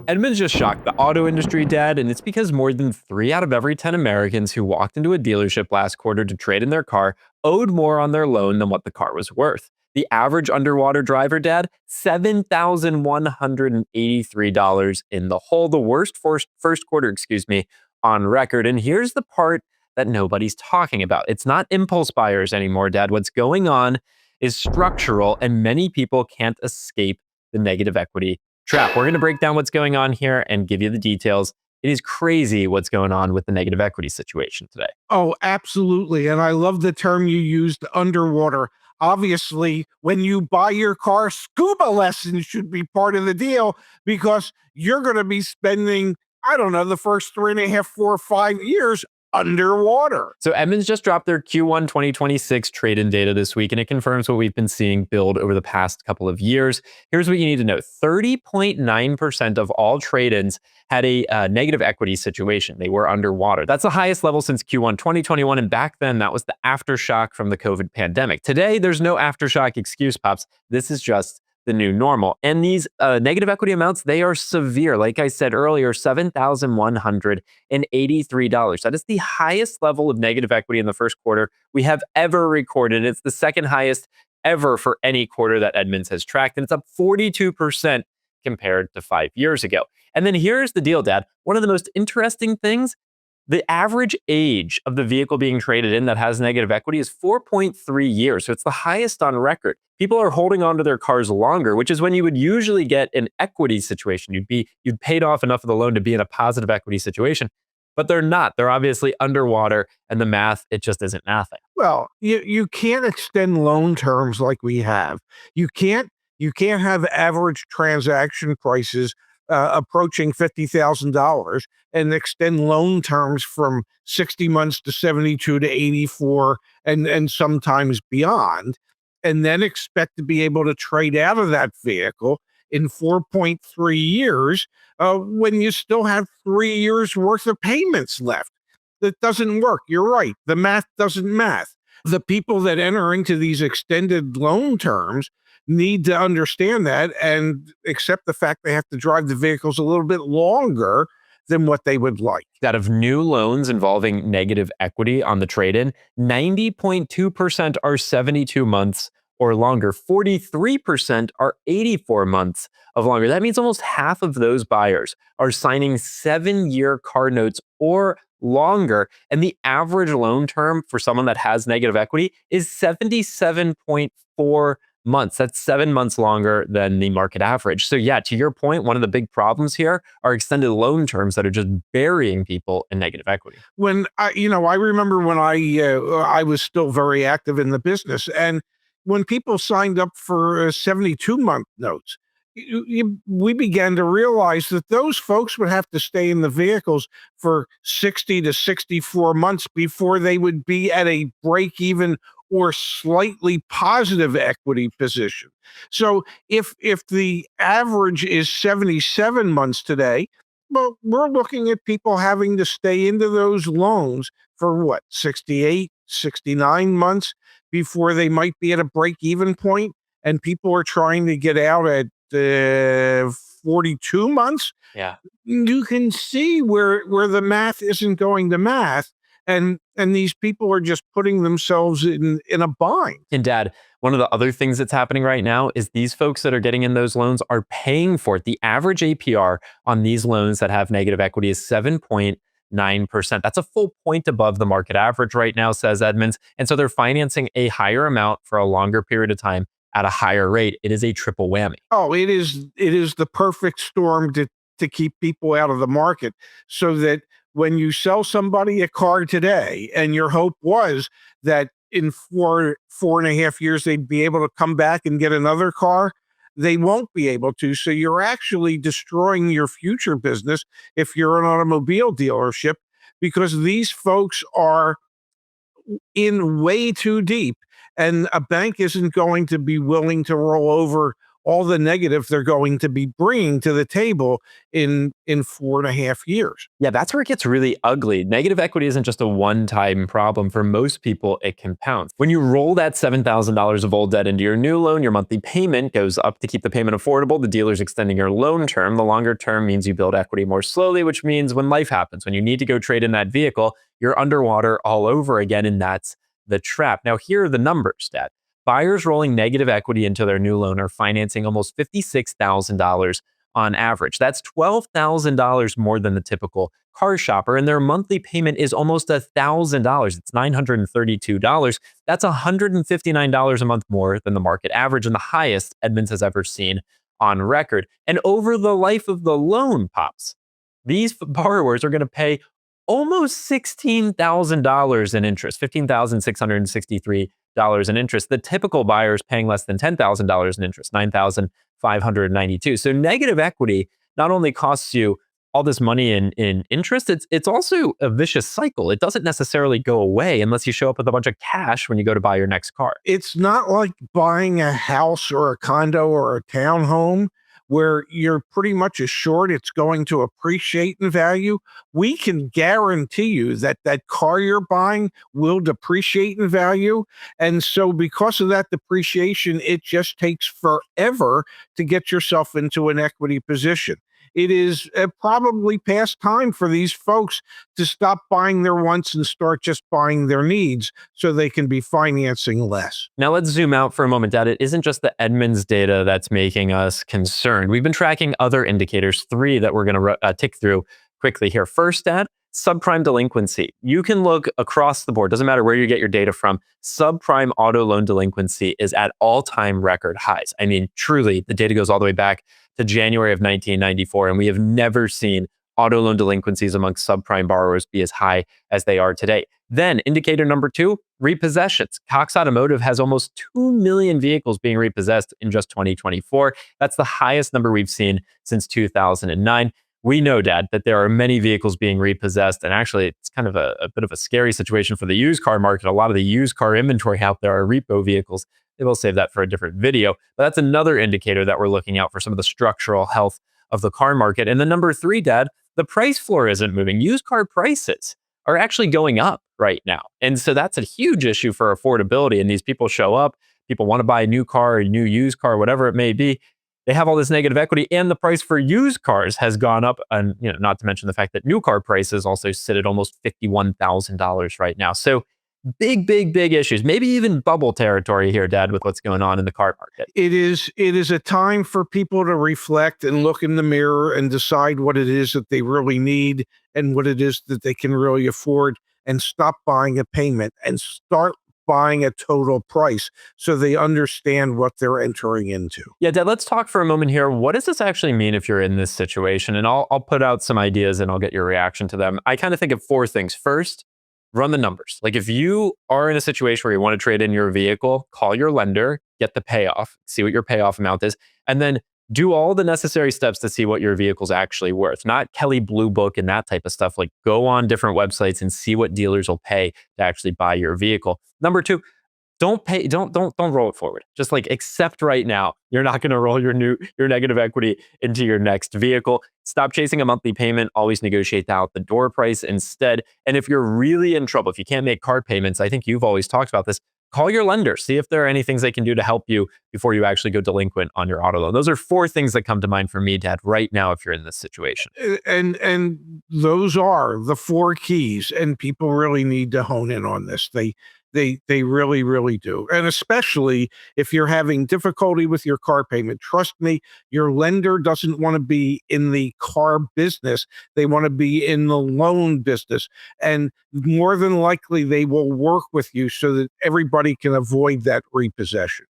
Edmunds just shocked the auto industry, Dad, and it's because more than 3 out of every 10 Americans who walked into a dealership last quarter to trade in their car owed more on their loan than what the car was worth. The average underwater driver, Dad, $7,183 in the hole, the worst first quarter, on record. And here's the part that nobody's talking about. It's not impulse buyers anymore, Dad. What's going on is structural, and many people can't escape the negative equity trap. We're going to break down what's going on here and give you the details. It is crazy what's going on with the negative equity situation today. Oh, absolutely. And I love the term you used, underwater. Obviously, when you buy your car, scuba lessons should be part of the deal because you're going to be spending, I don't know, the first 3.5, 4, 5 years underwater. So Edmunds just dropped their Q1 2026 trade-in data this week, and it confirms what we've been seeing build over the past couple of years. Here's what you need to know. 30.9% of all trade-ins had a negative equity situation. They were underwater. That's the highest level since Q1 2021, and back then, that was the aftershock from the COVID pandemic. Today, there's no aftershock excuse, Pops. This is just the new normal. And these negative equity amounts, they are severe. Like I said earlier, $7,183. That is the highest level of negative equity in the first quarter we have ever recorded. It's the second highest ever for any quarter that Edmunds has tracked. And it's up 42% compared to 5 years ago. And then here's the deal, Dad. One of the most interesting things, the average age of the vehicle being traded in that has negative equity is 4.3 years. So it's the highest on record. People are holding on to their cars longer, which is when you would usually get an equity situation. You'd paid off enough of the loan to be in a positive equity situation, but they're not. They're obviously underwater, and the math, it just isn't mathing. Well, you can't extend loan terms like we have. You can't have average transaction prices approaching $50,000 and extend loan terms from 60 months to 72 to 84 and sometimes beyond, and then expect to be able to trade out of that vehicle in 4.3 years when you still have 3 years worth of payments left. That doesn't work. You're right. The math doesn't math. The people that enter into these extended loan terms need to understand that and accept the fact they have to drive the vehicles a little bit longer than what they would like. Out of new loans involving negative equity on the trade-in, 90.2% are 72 months or longer. 43% are 84 months of longer. That means almost half of those buyers are signing 7-year car notes or longer. And the average loan term for someone that has negative equity is 77.4 months. That's 7 months longer than the market average. So yeah, to your point, one of the big problems here are extended loan terms that are just burying people in negative equity. When I remember when I was still very active in the business, and when people signed up for 72-month notes, we began to realize that those folks would have to stay in the vehicles for 60 to 64 months before they would be at a break-even or slightly positive equity position. So if the average is 77 months today, well, we're looking at people having to stay into those loans for what, 68, 69 months before they might be at a break-even point, and people are trying to get out at 42 months. Yeah. You can see where the math isn't going to math. And these people are just putting themselves in a bind. And Dad, one of the other things that's happening right now is these folks that are getting in those loans are paying for it. The average APR on these loans that have negative equity is 7.9%. That's a full point above the market average right now, says Edmunds. And so they're financing a higher amount for a longer period of time at a higher rate. It is a triple whammy. Oh, it is the perfect storm to keep people out of the market, so that when you sell somebody a car today and your hope was that in 4.5 years, they'd be able to come back and get another car, they won't be able to. So you're actually destroying your future business if you're an automobile dealership, because these folks are in way too deep, and a bank isn't going to be willing to roll over all the negative they're going to be bringing to the table in 4.5 years. Yeah, that's where it gets really ugly. Negative equity isn't just a one-time problem. For most people, it compounds. When you roll that $7,000 of old debt into your new loan, your monthly payment goes up to keep the payment affordable. The dealer's extending your loan term. The longer term means you build equity more slowly, which means when life happens, when you need to go trade in that vehicle, you're underwater all over again, and that's the trap. Now, here are the numbers, Dad. Buyers rolling negative equity into their new loan are financing almost $56,000 on average. That's $12,000 more than the typical car shopper, and their monthly payment is almost $1,000. It's $932. That's $159 a month more than the market average and the highest Edmunds has ever seen on record. And over the life of the loan, Pops, these borrowers are going to pay almost $16,000 in interest, $15,663 in interest. The typical buyer is paying less than $10,000 in interest, $9,592. So negative equity not only costs you all this money in interest, it's also a vicious cycle. It doesn't necessarily go away unless you show up with a bunch of cash when you go to buy your next car. It's not like buying a house or a condo or a townhome where you're pretty much assured it's going to appreciate in value. We can guarantee you that that car you're buying will depreciate in value. And so because of that depreciation, it just takes forever to get yourself into an equity position. It is probably past time for these folks to stop buying their wants and start just buying their needs so they can be financing less. Now let's zoom out for a moment, Dad. It isn't just the Edmunds data that's making us concerned. We've been tracking other indicators, three that we're going to tick through quickly here. First, Dad, subprime delinquency. You can look across the board. Doesn't matter where you get your data from. Subprime auto loan delinquency is at all-time record highs. I mean, truly, the data goes all the way back to January of 1994, and we have never seen auto loan delinquencies amongst subprime borrowers be as high as they are today. Then, indicator number two, repossessions. Cox Automotive has almost 2 million vehicles being repossessed in just 2024. That's the highest number we've seen since 2009. We know, Dad, that there are many vehicles being repossessed, and actually, it's kind of a bit of a scary situation for the used car market. A lot of the used car inventory out there are repo vehicles. They will save that for a different video, but that's another indicator that we're looking out for some of the structural health of the car market. And then number three, Dad, the price floor isn't moving. Used car prices are actually going up right now. And so that's a huge issue for affordability. And these people show up, people want to buy a new car, a new used car, whatever it may be. They have all this negative equity, and the price for used cars has gone up. And not to mention the fact that new car prices also sit at almost $51,000 right now. So big issues, maybe even bubble territory here, Dad, with what's going on in the car market. It is a time for people to reflect and look in the mirror and decide what it is that they really need and what it is that they can really afford, and stop buying a payment and start buying a total price so they understand what they're entering into. Yeah, Dad, let's talk for a moment here. What does this actually mean if you're in this situation? And I'll put out some ideas and I'll get your reaction to them. I kind of think of four things. First, run the numbers. Like if you are in a situation where you want to trade in your vehicle, call your lender, get the payoff, see what your payoff amount is, and then do all the necessary steps to see what your vehicle's actually worth. Not Kelley Blue Book and that type of stuff. Like go on different websites and see what dealers will pay to actually buy your vehicle. Number two, don't roll it forward. Just like accept right now, you're not going to roll your negative equity into your next vehicle. Stop chasing a monthly payment. Always negotiate out the door price instead. And if you're really in trouble, if you can't make car payments, I think you've always talked about this, call your lender. See if there are any things they can do to help you before you actually go delinquent on your auto loan. Those are four things that come to mind for me, Dad, right now if you're in this situation. And those are the four keys, and people really need to hone in on this. They really do. And especially if you're having difficulty with your car payment, trust me, your lender doesn't want to be in the car business. They want to be in the loan business. And more than likely, they will work with you so that everybody can avoid that repossession.